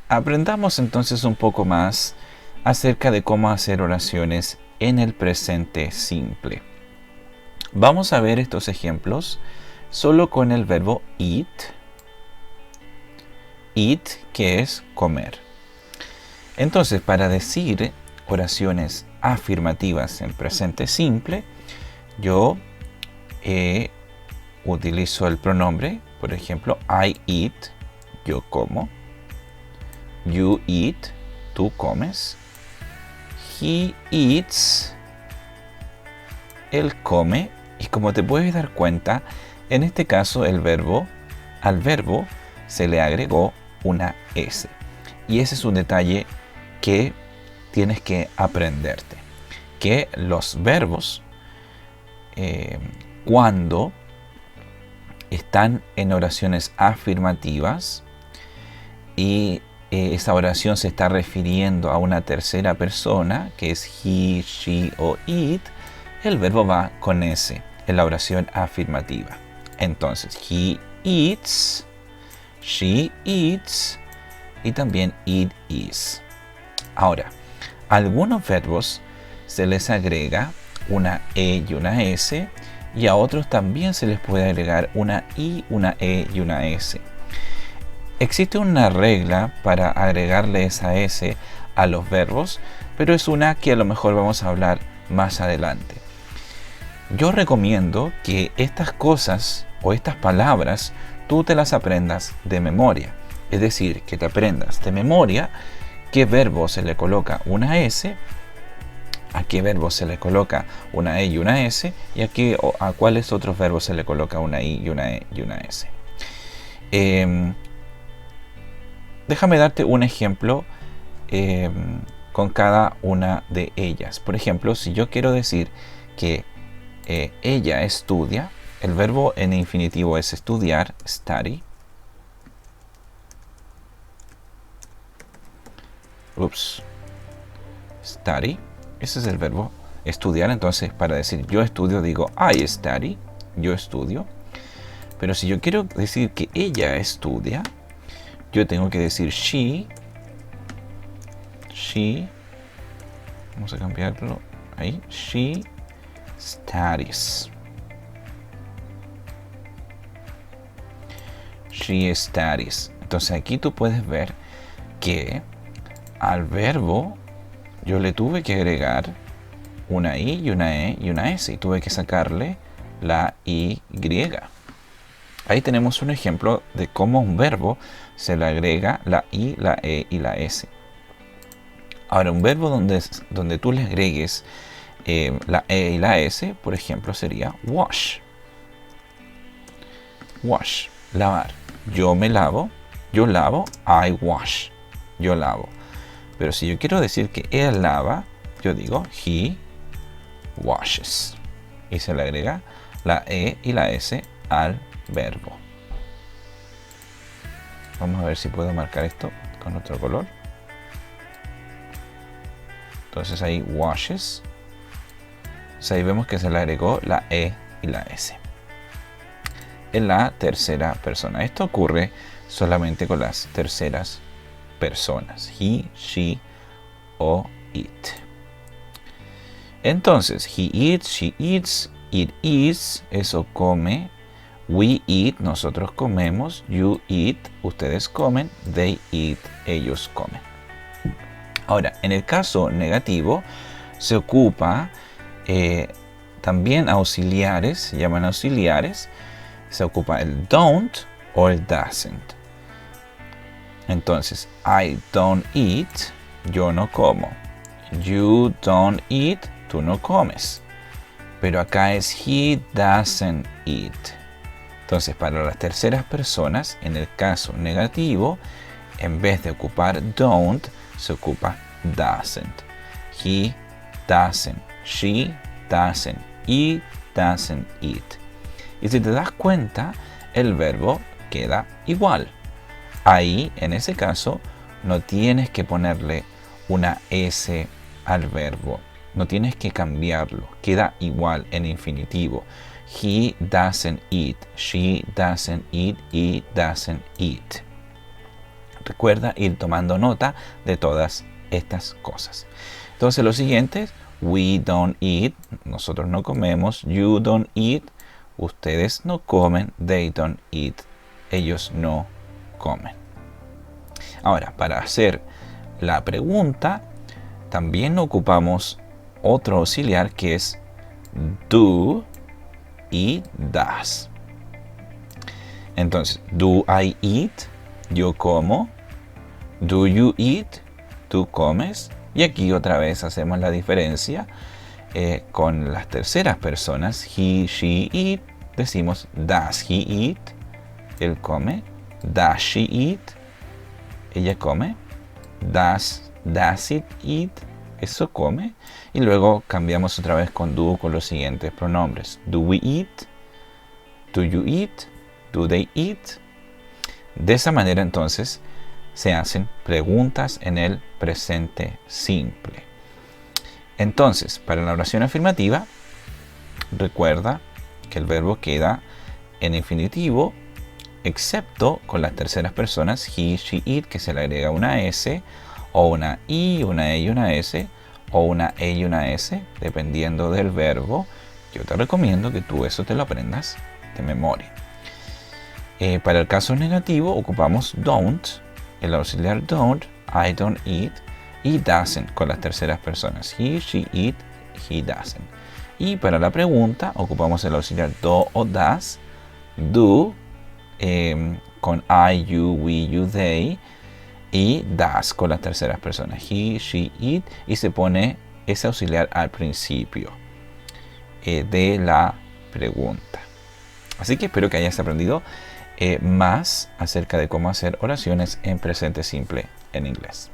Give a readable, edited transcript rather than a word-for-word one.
Aprendamos entonces un poco más acerca de cómo hacer oraciones en el presente simple. Vamos a ver estos ejemplos solo con el verbo eat. Eat, que es comer. Entonces, para decir oraciones afirmativas en presente simple, yo utilizo el pronombre, por ejemplo, I eat, yo como. You eat, tú comes. He eats, él come. Y como te puedes dar cuenta, en este caso al verbo se le agregó una S. Y ese es un detalle que tienes que aprenderte. Que los verbos, cuando están en oraciones afirmativas y esa oración se está refiriendo a una tercera persona, que es he, she o it, el verbo va con S en la oración afirmativa. Entonces, he eats, she eats y también it is. Ahora, a algunos verbos se les agrega una E y una S, y a otros también se les puede agregar una I, una E y una S. Existe una regla para agregarle esa S a los verbos, pero es una que a lo mejor vamos a hablar más adelante. Yo recomiendo que estas cosas o estas palabras tú te las aprendas de memoria. Es decir, que te aprendas de memoria qué verbo se le coloca una S, a qué verbo se le coloca una E y una S, y a cuáles otros verbos se le coloca una I y una E y una S. Déjame darte un ejemplo con cada una de ellas. Por ejemplo, si yo quiero decir que ella estudia, el verbo en infinitivo es estudiar, study. Study. Ese es el verbo estudiar. Entonces, para decir yo estudio, digo I study, yo estudio. Pero si yo quiero decir que ella estudia, yo tengo que decir she. Vamos a cambiarlo ahí. She studies. She studies. Entonces aquí tú puedes ver que al verbo yo le tuve que agregar una I y una E y una S, y tuve que sacarle la Y. Ahí tenemos un ejemplo de cómo a un verbo se le agrega la I, la E y la S. Ahora, un verbo donde tú le agregues la E y la S, por ejemplo, sería wash. Wash, lavar. Yo me lavo, yo lavo, I wash. Yo lavo. Pero si yo quiero decir que él lava, yo digo he washes. Y se le agrega la E y la S al verbo. Vamos a ver si puedo marcar esto con otro color. Entonces ahí washes. Entonces ahí vemos que se le agregó la E y la S en la tercera persona. Esto ocurre solamente con las terceras personas. He, she o it. Entonces, he eats, she eats, it is, eso come. We eat, nosotros comemos. You eat, ustedes comen. They eat, ellos comen. Ahora, en el caso negativo, se ocupa también auxiliares, se llaman auxiliares. Se ocupa el don't o el doesn't. Entonces, I don't eat, yo no como. You don't eat, tú no comes. Pero acá es he doesn't eat. Entonces, para las terceras personas, en el caso negativo, en vez de ocupar don't, se ocupa doesn't. He doesn't, she doesn't, it doesn't eat. Y si te das cuenta, el verbo queda igual. Ahí, en ese caso, no tienes que ponerle una S al verbo. No tienes que cambiarlo. Queda igual en infinitivo. He doesn't eat. She doesn't eat. It doesn't eat. Recuerda ir tomando nota de todas estas cosas. Entonces lo siguiente, we don't eat, nosotros no comemos, you don't eat, ustedes no comen, they don't eat, ellos no comen. Ahora, para hacer la pregunta, también ocupamos otro auxiliar que es do y does. Entonces, do I eat? Yo como. Do you eat? Tú comes. Y aquí otra vez hacemos la diferencia con las terceras personas. He, she, eat. Decimos, does he eat? Él come. Does she eat? Ella come. Does it eat? Eso come. Y luego cambiamos otra vez con do con los siguientes pronombres. Do we eat? Do you eat? Do they eat? De esa manera entonces se hacen preguntas en el presente simple. Entonces, para la oración afirmativa, recuerda que el verbo queda en infinitivo, excepto con las terceras personas, he, she, it, que se le agrega una S, o una I, una E y una S, o una E y una S, dependiendo del verbo. Yo te recomiendo que tú eso te lo aprendas de memoria. Para el caso negativo ocupamos don't, el auxiliar don't, I don't eat, y doesn't con las terceras personas, he, she, it, he doesn't. Y para la pregunta ocupamos el auxiliar do o does, do con I, you, we, you, they, y does con las terceras personas, he, she, it, y se pone ese auxiliar al principio de la pregunta. Así que espero que hayas aprendido más acerca de cómo hacer oraciones en presente simple en inglés.